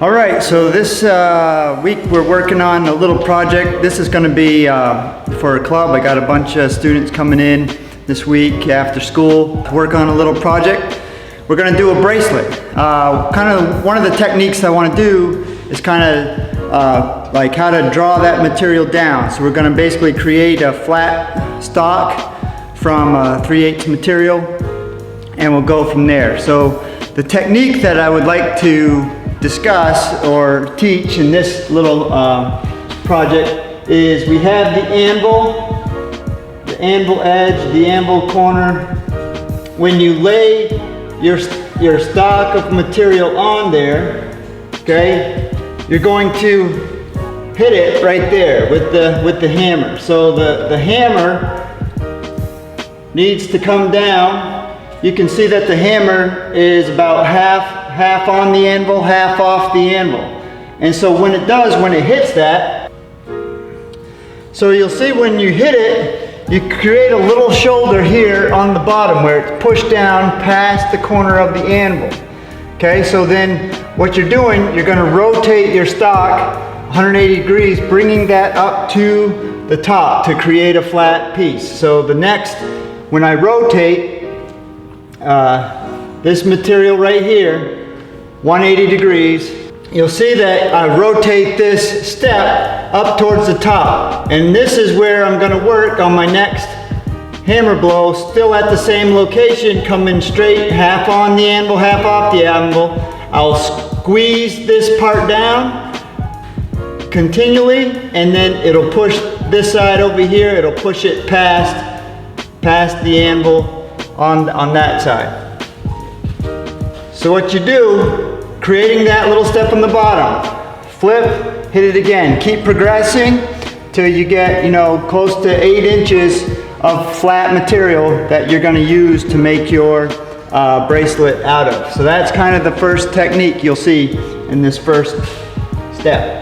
All right, so this week we're working on a little project. This is going to be for a club. I got a bunch of students coming in this week after school to work on a little project. We're going to do a bracelet. Kind of one of the techniques I want to do is kind of like how to draw that material down. So we're going to basically create a flat stock from 3/8 material, and we'll go from there. So the technique that I would like to discuss or teach in this little project is we have the anvil edge, the anvil corner. When you lay your stock of material on there, okay, you're going to hit it right there with the hammer. So the hammer needs to come down. You can see that the hammer is about half on the anvil, half off the anvil. And so when it hits that, so you'll see when you hit it, you create a little shoulder here on the bottom where it's pushed down past the corner of the anvil. Okay, so then what you're doing, you're gonna rotate your stock 180 degrees, bringing that up to the top to create a flat piece. So the next, when I rotate this material right here, 180 degrees, you'll see that I rotate this step up towards the top. And this is where I'm gonna work on my next hammer blow, still at the same location, coming straight, half on the anvil, half off the anvil. I'll squeeze this part down continually, and then it'll push this side over here, it'll push it past the anvil on that side. So what you do, creating that little step on the bottom, flip, hit it again, keep progressing till you get, close to 8 inches of flat material that you're going to use to make your bracelet out of. So that's kind of the first technique you'll see in this first step.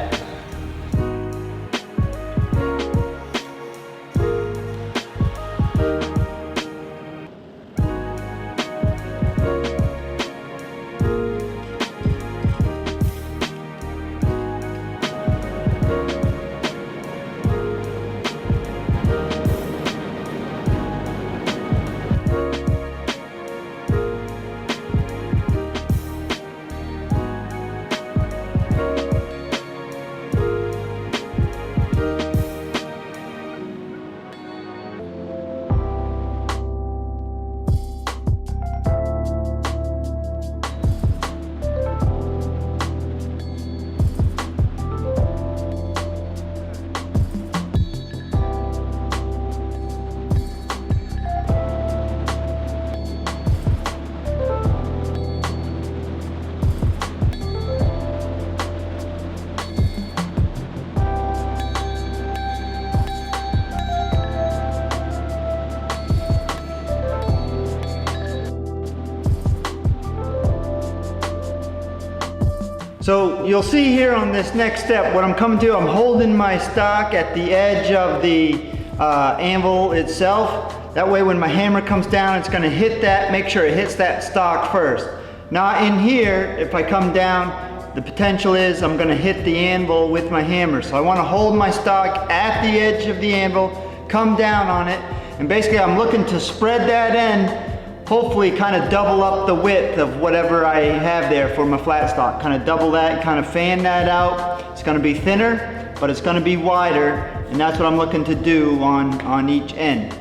So you'll see here on this next step, what I'm coming to, I'm holding my stock at the edge of the anvil itself. That way when my hammer comes down, it's gonna hit that, make sure it hits that stock first. Now in here, if I come down, the potential is I'm gonna hit the anvil with my hammer. So I wanna hold my stock at the edge of the anvil, come down on it, and basically I'm looking to spread that end, hopefully kind of double up the width of whatever I have there for my flat stock. Kind of double that, kind of fan that out. It's gonna be thinner, but it's gonna be wider, and that's what I'm looking to do on each end.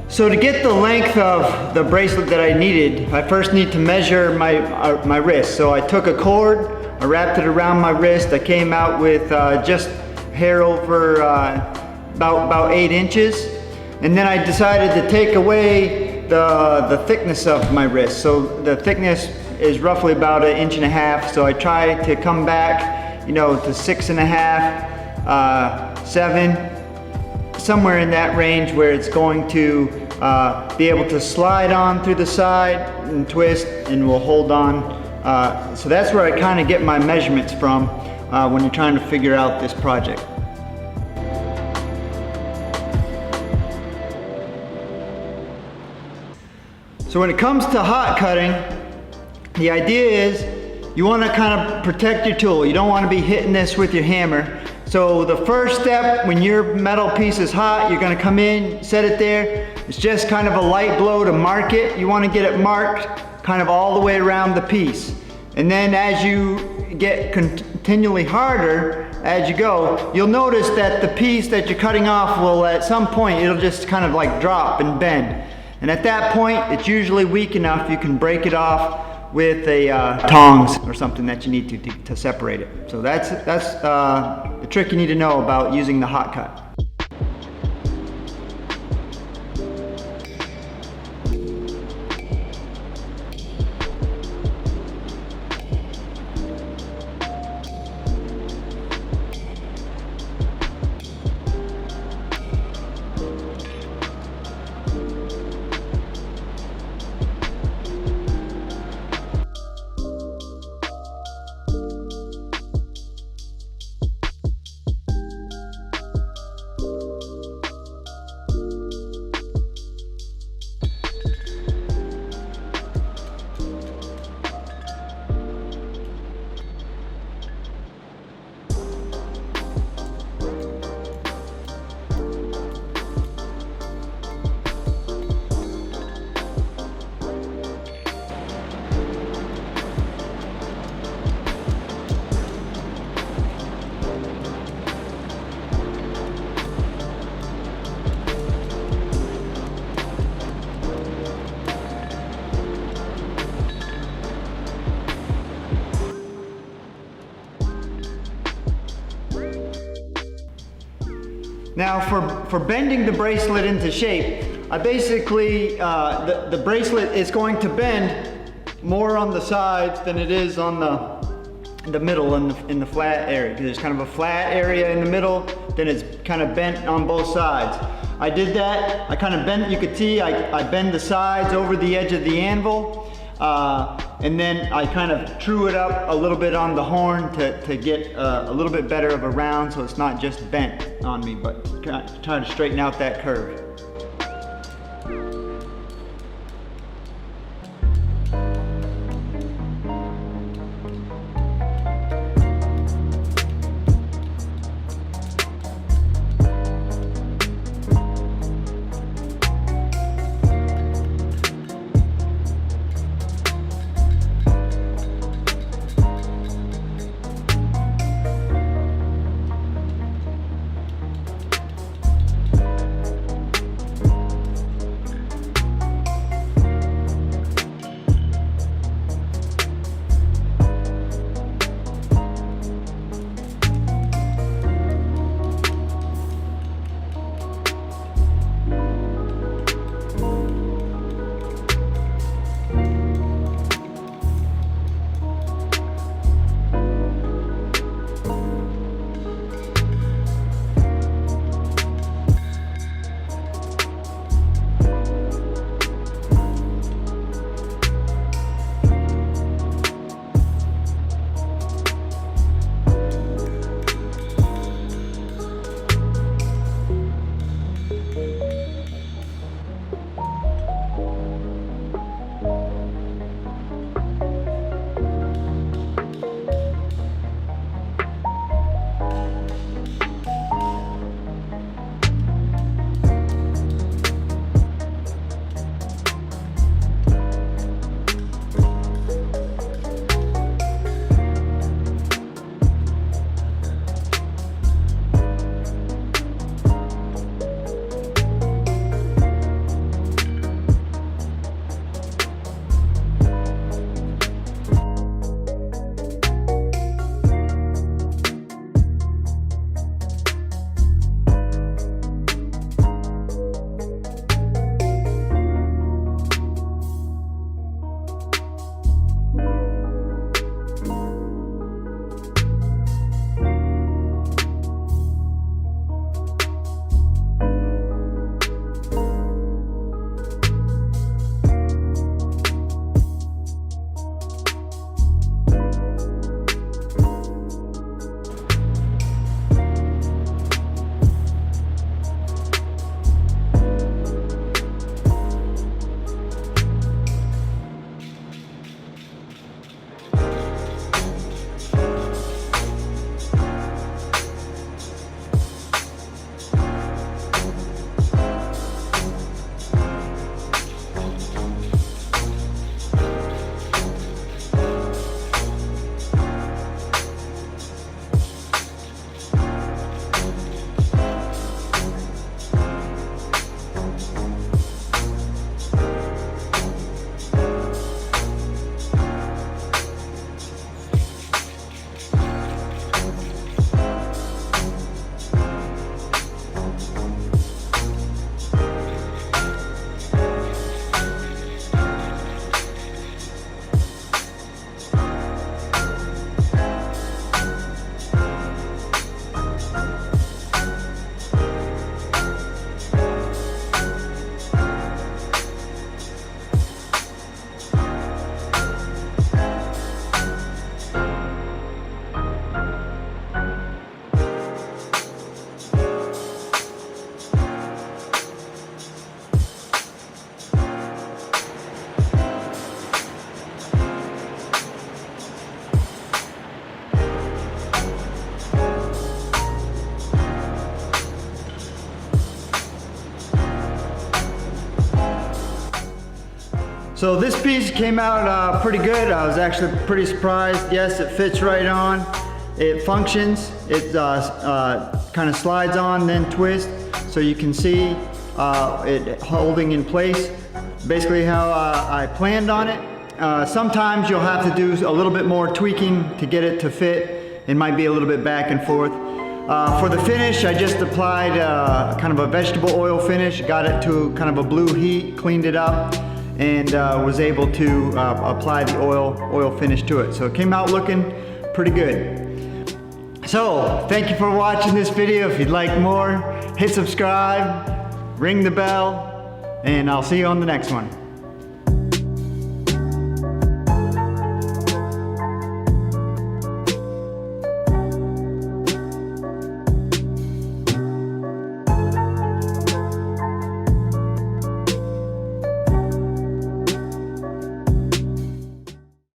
So to get the length of the bracelet that I needed, I first need to measure my wrist. So I took a cord, I wrapped it around my wrist. I came out with just hair over about 8 inches. And then I decided to take away the thickness of my wrist. So the thickness is roughly about 1.5 inches. So I try to come back, you know, to 6.5, 7, somewhere in that range where it's going to be able to slide on through the side and twist and will hold on. So that's where I kind of get my measurements from when you're trying to figure out this project. So when it comes to hot cutting, the idea is you want to kind of protect your tool. You don't want to be hitting this with your hammer. So the first step, when your metal piece is hot, you're going to come in, set it there. It's just kind of a light blow to mark it. You want to get it marked kind of all the way around the piece. And then as you get continually harder as you go, you'll notice that the piece that you're cutting off will, at some point, it'll just kind of like drop and bend. And at that point, it's usually weak enough you can break it off with a tongs or something that you need to separate it. So that's the trick you need to know about using the hot cut. Now for bending the bracelet into shape, I basically, the bracelet is going to bend more on the sides than it is on the middle in the flat area. There's kind of a flat area in the middle, then it's kind of bent on both sides. I did that, I kind of bent, you could see I bend the sides over the edge of the anvil, and then I kind of true it up a little bit on the horn to get a little bit better of a round so it's not just bent on me, but try to straighten out that curve. So this piece came out pretty good. I was actually pretty surprised. Yes, it fits right on. It functions. It kind of slides on, then twists. So you can see it holding in place. Basically how I planned on it. Sometimes you'll have to do a little bit more tweaking to get it to fit. It might be a little bit back and forth. For the finish, I just applied kind of a vegetable oil finish, got it to kind of a blue heat, cleaned it up, and was able to apply the oil finish to it. So it came out looking pretty good. So, thank you for watching this video. If you'd like more, hit subscribe, ring the bell, and I'll see you on the next one.